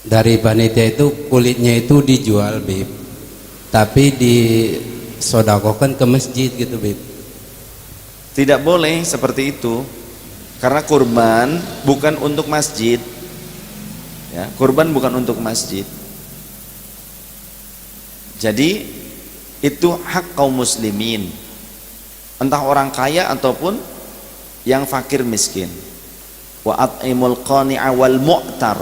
Dari panitia itu kulitnya itu dijual, Bib, tapi disodakokan ke masjid gitu, Bib. Tidak boleh seperti itu, karena kurban bukan untuk masjid ya, kurban bukan untuk masjid. Jadi itu hak kaum muslimin, entah orang kaya ataupun yang fakir miskin. Wa at'imul qani'a wal mu'tar,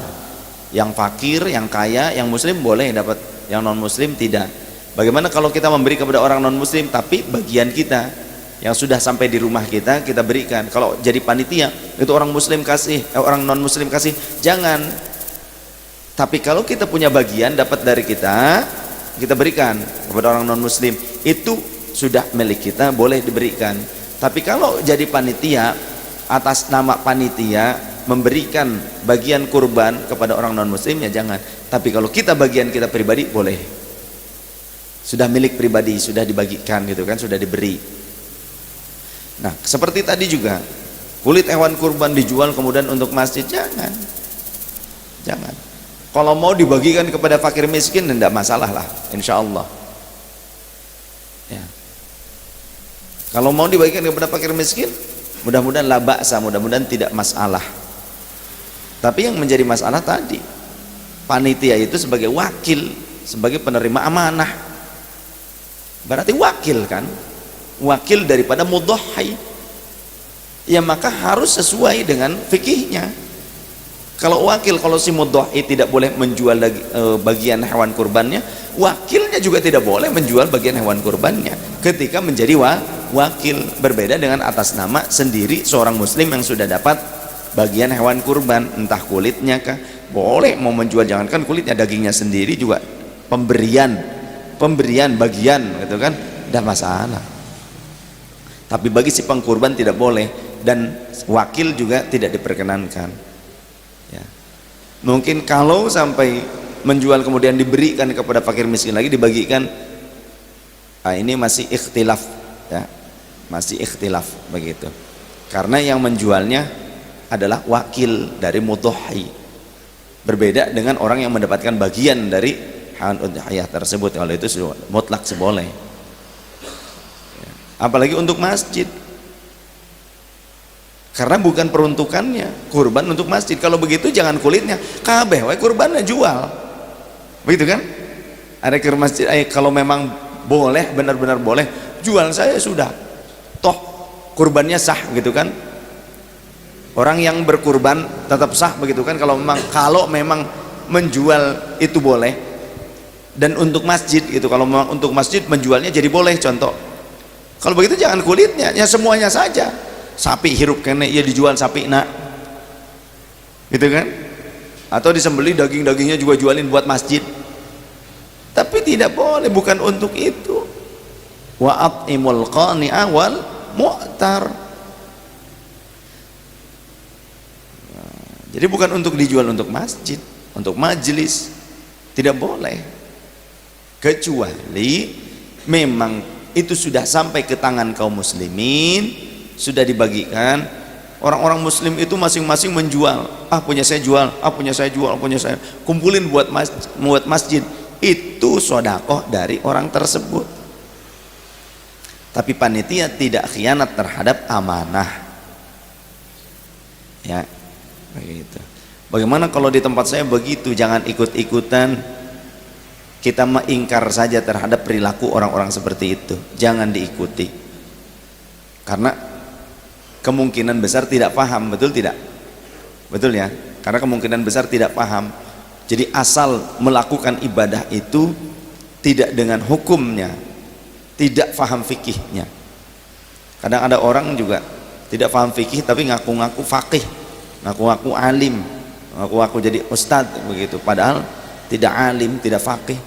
yang fakir, yang kaya, yang muslim boleh dapat, yang non muslim tidak. Bagaimana kalau kita memberi kepada orang non muslim tapi bagian kita yang sudah sampai di rumah kita berikan? Kalau jadi panitia itu orang muslim kasih, orang non muslim kasih, jangan. Tapi kalau kita punya bagian dapat dari kita berikan kepada orang non muslim, itu sudah milik kita, boleh diberikan. Tapi kalau jadi panitia, atas nama panitia memberikan bagian kurban kepada orang non muslim, ya jangan. Tapi kalau kita bagian kita pribadi boleh, sudah milik pribadi, sudah dibagikan gitu kan, sudah diberi. Nah seperti tadi juga, kulit hewan kurban dijual kemudian untuk masjid, jangan. Kalau mau dibagikan kepada fakir miskin tidak masalah lah, insya Allah ya. Kalau mau dibagikan kepada fakir miskin, mudah-mudahan la ba'sa, mudah-mudahan tidak masalah. Tapi yang menjadi masalah tadi, panitia itu sebagai wakil, sebagai penerima amanah, berarti wakil kan, wakil daripada mudhahhi ya, maka harus sesuai dengan fikihnya. Kalau wakil, kalau si mudhahhi tidak boleh menjual bagian hewan kurbannya, wakilnya juga tidak boleh menjual bagian hewan kurbannya ketika menjadi wakil. Berbeda dengan atas nama sendiri seorang muslim yang sudah dapat bagian hewan kurban, entah kulitnya kah, boleh mau menjual, jangankan kulitnya, dagingnya sendiri juga pemberian bagian gitu kan, tidak masalah. Tapi bagi si pengkurban tidak boleh, dan wakil juga tidak diperkenankan ya. Mungkin kalau sampai menjual kemudian diberikan kepada fakir miskin lagi, dibagikan, ini masih ikhtilaf ya, masih ikhtilaf begitu, karena yang menjualnya adalah wakil dari mudhahhi, berbeda dengan orang yang mendapatkan bagian dari hewan udhiyah tersebut. Kalau itu mutlak seboleh ya. Apalagi untuk masjid, karena bukan peruntukannya kurban untuk masjid. Kalau begitu jangan kulitnya, kabeh wae kurbannya jual, begitu kan? Ada ke masjid, kalau memang boleh, benar-benar boleh, jual saya sudah, toh kurbannya sah gitu kan. Orang yang berkurban tetap sah begitu kan, kalau memang menjual itu boleh. Dan untuk masjid gitu, kalau memang untuk masjid menjualnya jadi boleh. Contoh, kalau begitu jangan kulitnya, ya semuanya saja. Sapi hirup kene ya dijual sapi nak, gitu kan? Atau disembelih dagingnya juga jualin buat masjid. Tapi tidak boleh, bukan untuk itu. Wa at'imul qani'a wal mu'tar. Jadi bukan untuk dijual untuk masjid, untuk majelis, tidak boleh. Kecuali memang itu sudah sampai ke tangan kaum muslimin, sudah dibagikan. Orang-orang muslim itu masing-masing menjual, punya saya jual, punya saya jual, punya saya, kumpulin buat masjid, itu sodakoh dari orang tersebut. Tapi panitia tidak khianat terhadap amanah ya, begitu. Bagaimana kalau di tempat saya begitu? Jangan ikut-ikutan, kita mengingkar saja terhadap perilaku orang-orang seperti itu, jangan diikuti, karena kemungkinan besar tidak paham, betul tidak? Betul ya, karena kemungkinan besar tidak paham. Jadi asal melakukan ibadah itu tidak dengan hukumnya, tidak paham fikihnya. Kadang ada orang juga tidak paham fikih tapi ngaku-ngaku faqih, ngaku-ngaku alim, ngaku-ngaku jadi ustadz begitu, padahal tidak alim, tidak faqih.